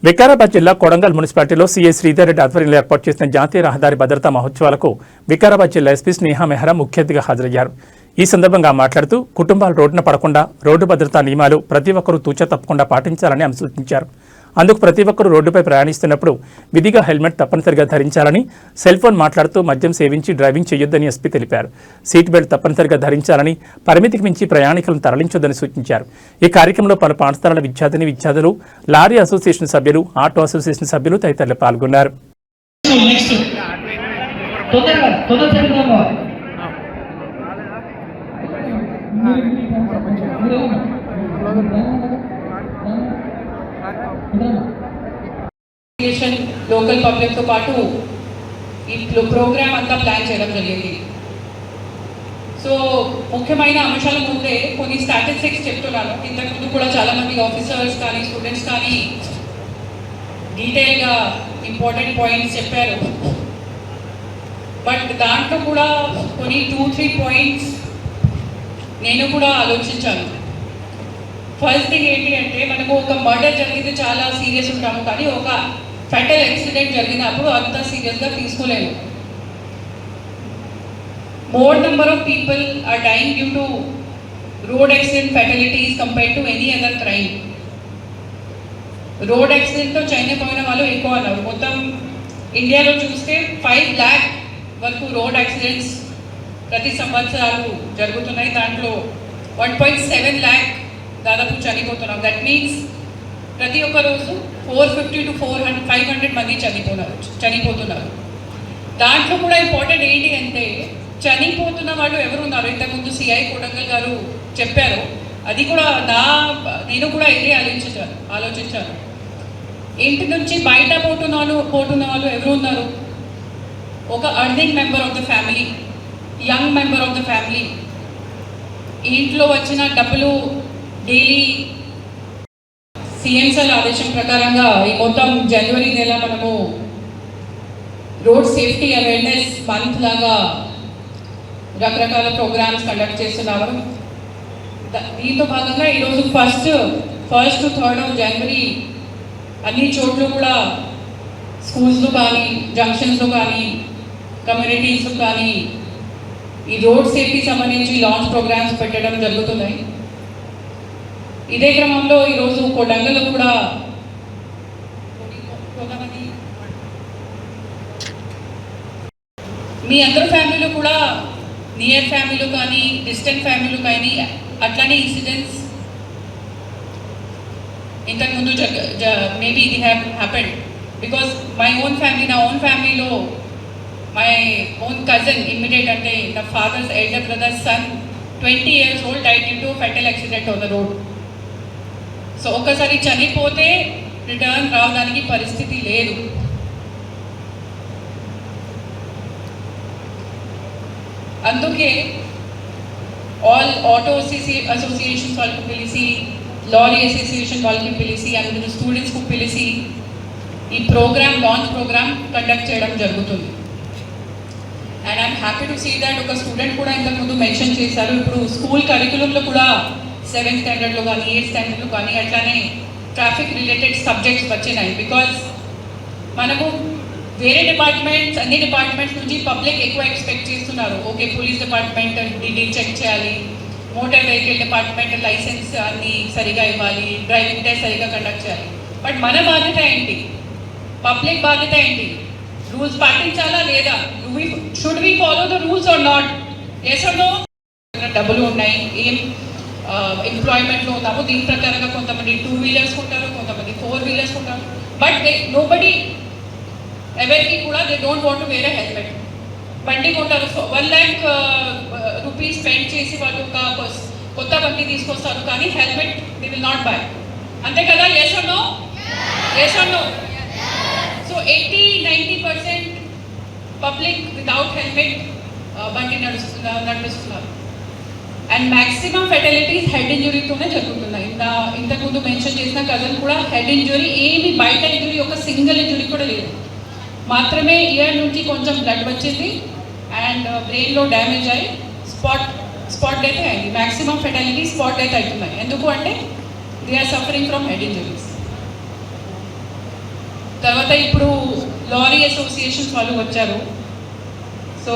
వికారాబాద్ జిల్లా కొడంగల్ మున్సిపాలిటీలో సీఐ శ్రీధర్ రెడ్డి ఆధ్వర్యంలో ఏర్పాటు చేసిన జాతీయ రహదారి భద్రతా మహోత్సవాలకు వికారాబాద్ జిల్లా ఎస్పీ స్నేహ మెహ్రా ముఖ్య అతిథిగా హాజరయ్యారు. ఈ సందర్భంగా మాట్లాడుతూ కుటుంబాలు రోడ్డున పడకుండా రోడ్డు భద్రతా నియమాలు ప్రతి ఒక్కరూ తూచా తప్పకుండా పాటించాలని ఆమె సూచించారు. అందుకు ప్రతి ఒక్కరూ రోడ్డుపై ప్రయాణిస్తున్నప్పుడు విధిగా హెల్మెట్ తప్పనిసరిగా ధరించాలని, సెల్ ఫోన్ మాట్లాడుతూ మద్యం సేవించి డ్రైవింగ్ చేయొద్దని ఎస్పీ తెలిపారు. సీట్ బెల్ట్ తప్పనిసరిగా ధరించాలని, పరిమితికి మించి ప్రయాణికులను తరలించొద్దని సూచించారు. ఈ కార్యక్రమంలో పలు పాఠశాలల విద్యార్థులు, లారీ అసోసియేషన్ సభ్యులు, ఆటో అసోసియేషన్ సభ్యులు తదితరులు పాల్గొన్నారు. లోకల్ పబ్లిక్ తో పాటు ఈ ప్రోగ్రామ్ అంతా ప్లాన్ చేయడం జరిగింది. సో ముఖ్యమైన అంశాల ముందే కొన్ని స్టాటిస్టిక్స్ చెప్తున్నాను. ఇంతకుముందు కూడా చాలా మంది ఆఫీసర్స్ కానీ స్టూడెంట్స్ కానీ డీటెయిల్గా ఇంపార్టెంట్ పాయింట్స్ చెప్పారు. బట్ దాంట్లో కూడా కొన్ని 2-3 పాయింట్స్ నేను కూడా ఆలోచించాను. ఫస్ట్ థింగ్ ఏంటి అంటే, మనకు ఒక మర్డర్ జరిగితే చాలా సీరియస్ ఉంటాము, కానీ ఒక ఫెటల్ యాక్సిడెంట్ జరిగినప్పుడు అంత సీరియస్గా తీసుకోలేము. More number of people are dying due to road accident fatalities compare to any other crime. Road యాక్సిడెంట్తో చనిపోయిన వాళ్ళు ఎక్కువ అన్నారు. మొత్తం ఇండియాలో చూస్తే 5 lakh వరకు రోడ్ యాక్సిడెంట్స్ ప్రతి సంవత్సరాలు జరుగుతున్నాయి. దాంట్లో 1.7 lakh దాదాపు చనిపోతున్నాం. దట్ మీన్స్ ప్రతి ఒక్క రోజు 450 to 500 మంది చనిపోతున్నారు. దాంట్లో కూడా ఇంపార్టెంట్ ఏంటి అంటే, చనిపోతున్న వాళ్ళు ఎవరు ఉన్నారు, ఇంతకుముందు సిఐ కొడంగల్ గారు చెప్పారు. అది కూడా నేను కూడా ఇదే ఆలోచించాను. ఇంటి నుంచి బయట పోతున్న వాళ్ళు ఎవరు ఉన్నారు? ఒక earning member of the family, young member of the family, ఇంట్లో వచ్చిన డబ్బులు డైలీ సీఎం సార్ ఆదేశం ప్రకారంగా ఈ మొత్తం జనవరి నెల మనము రోడ్ సేఫ్టీ అవేర్నెస్ మంత్ లాగా రకరకాల ప్రోగ్రామ్స్ కండక్ట్ చేస్తున్నాము. దీంతో భాగంగా ఈరోజు first to 3rd of January అన్ని చోట్ల కూడా స్కూల్స్లో కానీ, జంక్షన్స్లో కానీ, కమ్యూనిటీస్లో కానీ ఈ రోడ్ సేఫ్టీ సంబంధించి లాంచ్ ప్రోగ్రామ్స్ పెట్టడం జరుగుతున్నాయి. ఇదే క్రమంలో ఈరోజు కొడంగల్లో కూడా కొంతమంది మీ అందరి ఫ్యామిలీలో కూడా, నియర్ ఫ్యామిలీలో కానీ, డిస్టెంట్ ఫ్యామిలీలో కానీ అట్లానే ఇన్సిడెంట్స్ ఇంతకుముందు మేబీ ఇది హ్యాపెండ్. బికాస్ నా ఓన్ ఫ్యామిలీలో మై ఓన్ కజన్ ఇమ్మీడియట్ అంటే నా father's elder brother's son 20 years old died due to fatal accident on the road. So ఒక్కసారి చనిపోతే రిటర్న్ రావడానికి పరిస్థితి లేదు. అందుకే ఆల్ ఆటో అసోసియేషన్స్ వాళ్ళకి పిలిచి, లారీ అసోసియేషన్ వాళ్ళకి పిలిచి, అందులో స్టూడెంట్స్కు పిలిచి ఈ లాంచ్ ప్రోగ్రామ్ కండక్ట్ చేయడం జరుగుతుంది. And I'm happy to see that ఒక స్టూడెంట్ కూడా ఇంతకుముందు మెన్షన్ చేశారు, ఇప్పుడు స్కూల్ కరికులంలో కూడా 7th standardలో కానీ 8th standardలో కానీ అట్లానే ట్రాఫిక్ రిలేటెడ్ సబ్జెక్ట్స్ వచ్చినాయి. బికాజ్ మనకు వేరే అన్ని డిపార్ట్మెంట్స్ నుంచి పబ్లిక్ ఎక్కువ ఎక్స్పెక్ట్ చేస్తున్నారు. Okay, police department detail check చేయాలి, మోటార్ వెహికల్ డిపార్ట్మెంట్ లైసెన్స్ అన్ని సరిగా ఇవ్వాలి, డ్రైవింగ్ టెస్ట్ సరిగా కండక్ట్ చేయాలి. బట్ మన బాధ్యత ఏంటి? పబ్లిక్ బాధ్యత ఏంటి? రూల్స్ పాటించాలా లేదా? Should we follow the rules or not? Yes or no? డబ్బులు ఉన్నాయి, ఏం ఎంప్లాయ్మెంట్లో ఉన్నాము, దీని ప్రకారంగా కొంతమంది 2 wheelers కొంటారు, కొంతమంది 4 wheelers కొంటారు. బట్ నోబడి ఎవరికి కూడా they don't want to wear a helmet. బండి కొంటారు, 1 lakh rupees స్పెండ్ చేసి వాళ్ళు ఒక కొత్త బండి తీసుకొస్తారు, కానీ helmet they will not buy. అంతే కదా? Yes or no? Yes or no? So 80-90% public without helmet బండి నడుస్తున్నారు. అండ్ మ్యాక్సిమం ఫెటలిటీస్ హెడ్ ఇంజురీతోనే జరుగుతున్నాయి. ఇంతకుముందు మెన్షన్ చేసిన కజన్ కూడా హెడ్ ఇంజురీ, ఏమి బయట ఇంజురీ, ఒక సింగిల్ ఇంజురీ కూడా లేదు. మాత్రమే ఇయర్ నుంచి కొంచెం బ్లడ్ వచ్చింది అండ్ బ్రెయిన్లో డ్యామేజ్ అయ్యి స్పాట్ డెత్ అయింది. మ్యాక్సిమం ఫెటాలిటీ స్పాట్ డెత్ అవుతున్నాయి. ఎందుకు అంటే they are suffering from head injuries. తర్వాత ఇప్పుడు లారీ అసోసియేషన్స్ వాళ్ళు వచ్చారు. సో